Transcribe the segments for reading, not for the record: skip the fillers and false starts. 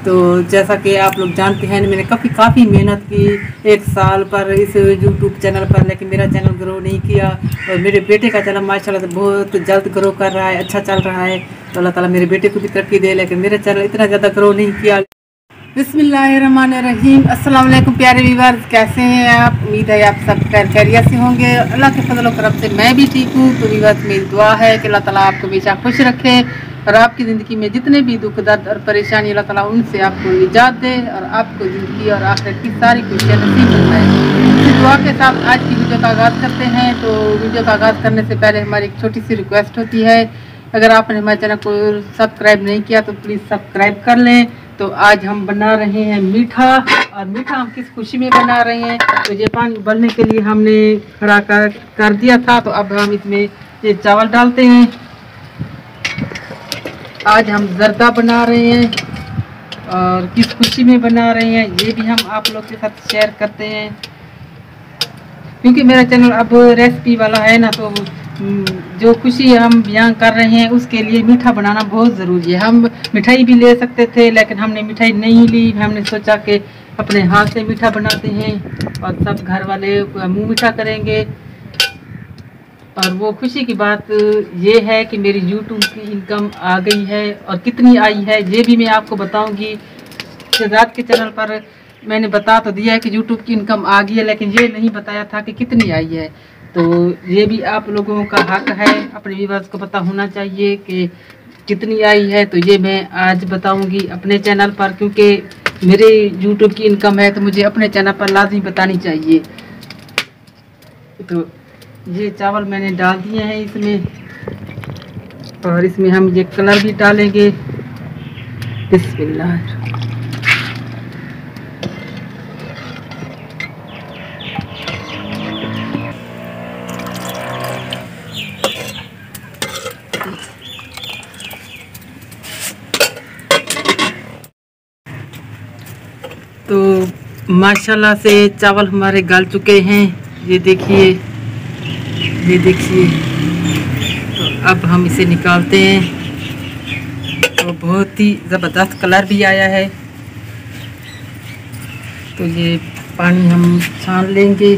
तो जैसा कि आप लोग जानते हैं मैंने काफ़ी मेहनत की 1 साल पर इस यूट्यूब चैनल पर, लेकिन मेरा चैनल ग्रो नहीं किया। और मेरे बेटे का चैनल माशाल्लाह से बहुत जल्द ग्रो कर रहा है, अच्छा चल रहा है। तो अल्लाह ताला मेरे बेटे को भी तरक्की दे, लेकिन मेरा चैनल इतना ज़्यादा ग्रो नहीं किया। बिस्मिल्लाहिर्रहमानिर्रहीम। अस्सलाम वालेकुम प्यारे व्यूअर्स, कैसे हैं आप? उम्मीद है आप सब खैरियत से होंगे। अल्लाह के फजल करम से मैं भी ठीक हूँ। तो व्यूअर्स मेरी दुआ है कि अल्लाह ताला आपको हमेशा खुश रखे और आपकी ज़िंदगी में जितने भी दुख दर्द और परेशानी अल्लाह ताला उनसे आपको निजात दे और आपको ज़िंदगी और आखिरत की सारी खुशियाँ नसीब फरमाए। इसी दुआ के साथ आज की वीडियो का आगाज़ करते हैं। तो वीडियो का आगाज़ करने से पहले हमारी एक छोटी सी रिक्वेस्ट होती है, अगर आपने हमारे चैनल को सब्सक्राइब नहीं किया तो प्लीज़ सब्सक्राइब कर लें। तो आज हम बना रहे हैं मीठा, और मीठा हम किस खुशी में बना रहे हैं। तो ये पानी उबलने के लिए हमने खड़ा कर दिया था। तो अब हम इसमें ये चावल डालते हैं। आज हम जर्दा बना रहे हैं और किस खुशी में बना रहे हैं ये भी हम आप लोग के साथ शेयर करते हैं, क्योंकि मेरा चैनल अब रेसिपी वाला है ना। तो जो खुशी हम बयां कर रहे हैं उसके लिए मीठा बनाना बहुत ज़रूरी है। हम मिठाई भी ले सकते थे, लेकिन हमने मिठाई नहीं ली। हमने सोचा कि अपने हाथ से मीठा बनाते हैं और सब घर वाले मुंह मीठा करेंगे। और वो खुशी की बात ये है कि मेरी यूट्यूब की इनकम आ गई है, और कितनी आई है ये भी मैं आपको बताऊंगी। शहजाद के चैनल पर मैंने बता तो दिया है कि यूट्यूब की इनकम आ गई है, लेकिन ये नहीं बताया था कि कितनी आई है। तो ये भी आप लोगों का हक है, अपने व्यूअर्स को पता होना चाहिए कि कितनी आई है। तो ये मैं आज बताऊंगी अपने चैनल पर, क्योंकि मेरे यूट्यूब की इनकम है तो मुझे अपने चैनल पर लाजमी बतानी चाहिए। तो ये चावल मैंने डाल दिए हैं इसमें, और इसमें हम ये कलर भी डालेंगे। बिस्मिल्लाह। तो माशाल्लाह से चावल हमारे गल चुके हैं, ये देखिए, ये देखिए। तो अब हम इसे निकालते हैं। तो बहुत ही ज़बरदस्त कलर भी आया है। तो ये पानी हम छान लेंगे।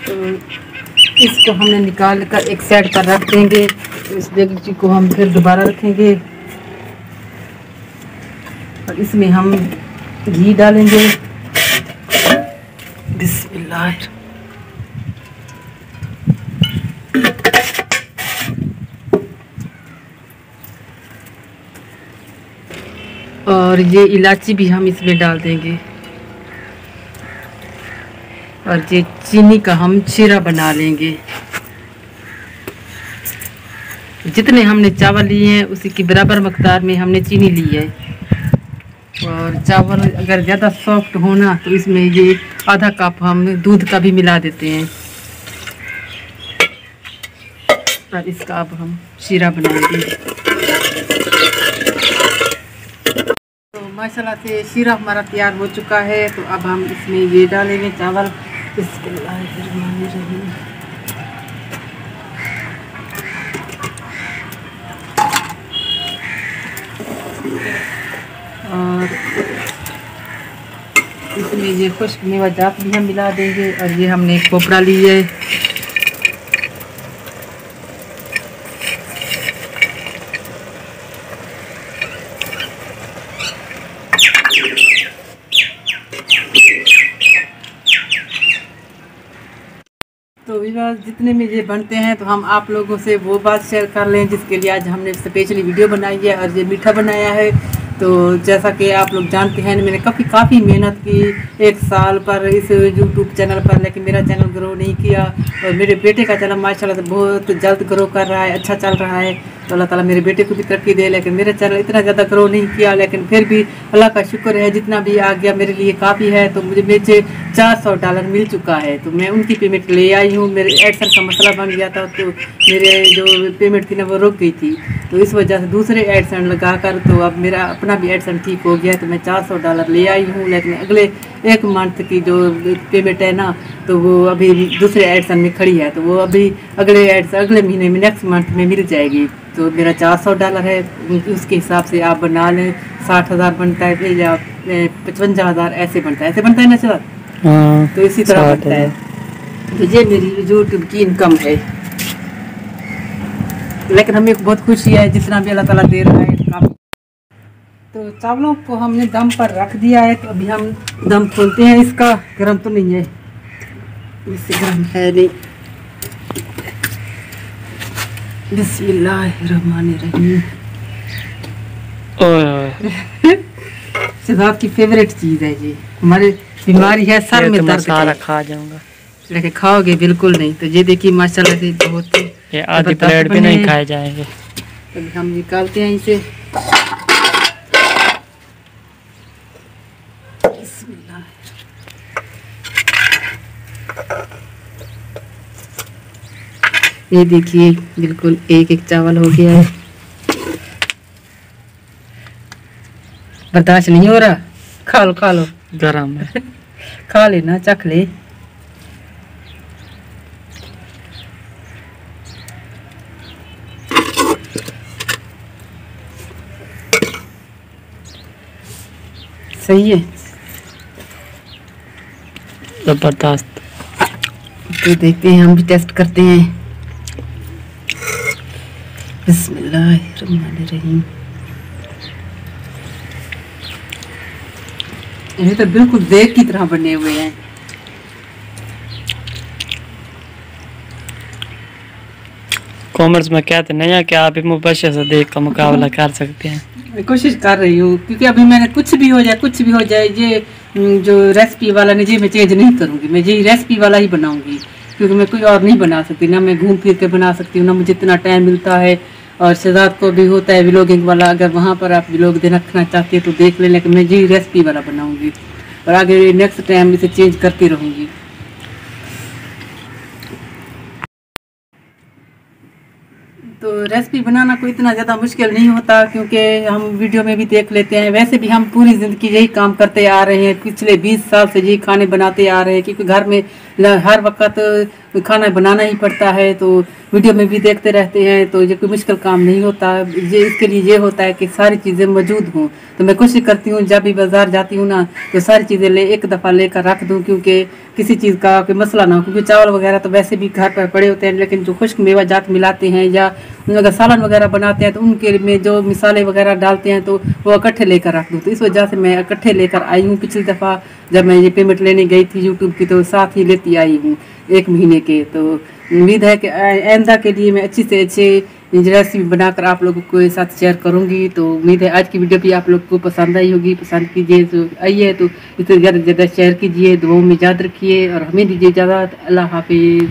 तो इसको हमने निकाल कर एक साइड पर रख देंगे। तो इस देगची को हम फिर दोबारा रखेंगे और इसमें हम घी डालेंगे। बिस्मिल्लाह। और ये इलायची भी हम इसमें डाल देंगे, और ये चीनी का हम शीरा बना लेंगे। जितने हमने चावल लिए हैं उसी की बराबर मकदार में हमने चीनी ली है। और चावल अगर ज़्यादा सॉफ्ट होना तो इसमें ये आधा कप हम दूध का भी मिला देते हैं। और इसका अब हम शीरा बनाएंगे। तो माशाल्लाह से शीरा हमारा तैयार हो चुका है। तो अब हम इसमें ये डालेंगे चावल। बिस्मिल्लाहिर्रहमानिर्रहीम। और इसमें ये खुश्क मेवा जात भी हम मिला देंगे। और ये हमने एक कोपरा ली है। तो व्यूअर्स जितने में ये बनते हैं तो हम आप लोगों से वो बात शेयर कर लें जिसके लिए आज हमने स्पेशली वीडियो बनाई है और ये मीठा बनाया है। तो जैसा कि आप लोग जानते हैं मैंने काफ़ी मेहनत की 1 साल पर इस यूट्यूब चैनल पर, लेकिन मेरा चैनल ग्रो नहीं किया। और मेरे बेटे का चैनल माशाल्लाह से बहुत जल्द ग्रो कर रहा है, अच्छा चल रहा है। तो अल्लाह ताला मेरे बेटे को भी तरक्की दे। लेकिन मेरा चैनल इतना ज़्यादा ग्रो नहीं किया, लेकिन फिर भी अल्लाह का शुक्र है, जितना भी आ गया मेरे लिए काफ़ी है। तो मुझे $400 मिल चुका है, तो मैं उनकी पेमेंट ले आई हूँ। मेरे एडसन का मसला बन गया था, तो मेरे जो पेमेंट थी ना वो रुक गई थी, तो इस वजह से दूसरे एडसन लगा कर तो अब मेरा अपना भी एडसन ठीक हो गया, तो मैं $400 ले आई हूँ। लेकिन अगले 1 मंथ की जो पेमेंट है ना, तो वो अभी दूसरे एडसन में खड़ी है, तो वो अभी अगले महीने में नेक्स्ट मंथ में मिल जाएगी। तो मेरा $400 है, उसके हिसाब से आप बना लें। 60,000 बनता है या 55,000 ऐसे बनता है ना सर? हाँ, तो इसी तरह बनता है। तो ये मेरी यूट्यूब की इनकम है। लेकिन हमें बहुत खुशी है, जितना भी अल्लाह ताला दे रहा है काफ़ी। तो चावलों को हमने दम पर रख दिया है, तो अभी हम दम खोलते हैं। इसका गर्म तो नहीं है, इससे गर्म है नहीं। बिस्मिल्लाहिर्रहमानिर्रहीम। शहजाद की फेवरेट चीज़ है जी। हमारी बीमारी है सर में दर्द, सारा खा जाऊंगा, लेकिन खाओगे बिल्कुल नहीं। तो ये देखिए माशाल्लाह से बहुत ये आधी प्लेट भी नहीं खाए जाएंगे। तो हम निकालते हैं इसे। ये देखिए बिल्कुल एक चावल हो गया है। बर्दाश्त नहीं हो रहा, खा लो गरम है। खा लेना, चख ले। सही है, जबरदस्त। तो देखते हैं, हम भी टेस्ट करते हैं। बिस्मिल्लाहिर्रहमानिर्रहीम। ये तो बिल्कुल देग की तरह बने हुए हैं। कॉमर्स में कहते नहीं है कि आप भी मुबशर से देख का मुकाबला कर सकते हैं। मैं कोशिश कर रही हूँ, क्योंकि अभी मैंने कुछ भी हो जाए ये जो रेसिपी वाला नहीं, जी मैं चेंज नहीं करूँगी। मैं यही रेसिपी वाला ही बनाऊँगी, क्योंकि मैं कोई और नहीं बना सकती ना। मैं घूम फिर के बना सकती हूँ ना, मुझे इतना टाइम मिलता है। और शहजाद को भी होता है व्लॉगिंग वाला, अगर वहाँ पर आप व्लॉग देखना चाहते हैं तो देख लें। लेकिन मैं यही रेसिपी वाला बनाऊँगी और आगे नेक्स्ट टाइम इसे चेंज करती रहूँगी। तो रेसिपी बनाना कोई इतना ज़्यादा मुश्किल नहीं होता, क्योंकि हम वीडियो में भी देख लेते हैं। वैसे भी हम पूरी ज़िंदगी यही काम करते आ रहे हैं, पिछले 20 साल से यही खाने बनाते आ रहे हैं, क्योंकि घर में हर वक्त खाना बनाना ही पड़ता है। तो वीडियो में भी देखते रहते हैं, तो ये कोई मुश्किल काम नहीं होता। ये इसके लिए ये होता है कि सारी चीज़ें मौजूद हों। तो मैं कोशिश करती हूँ जब भी बाज़ार जाती हूँ ना, तो सारी चीज़ें एक दफ़ा लेकर रख दूँ, क्योंकि किसी चीज़ का कोई मसला ना हो। क्योंकि चावल वगैरह तो वैसे भी घर पर पड़े होते हैं, लेकिन जो खुश्क मेवा जात मिलाते हैं या अगर सालन वगैरह बनाते हैं तो उनके में जो मिसाले वगैरह डालते हैं, तो वो इकट्ठे लेकर रख दूँ। तो इस वजह से मैं इकट्ठे लेकर आई हूँ। पिछली दफ़ा जब मैं ये पेमेंट लेने गई थी यूट्यूब की, तो साथ ही लेती आई हूँ 1 महीने के। तो उम्मीद है कि आइंदा के लिए मैं अच्छी से अच्छे रेसिपी बनाकर आप लोगों के साथ शेयर करूंगी। तो उम्मीद है आज की वीडियो भी आप लोग को पसंद आई होगी। पसंद कीजिए तो आई है तो इसे ज़्यादा से ज़्यादा शेयर कीजिए, दुआओं में याद रखिए और हमें दीजिए इजाज़त। अल्लाह हाफिज़।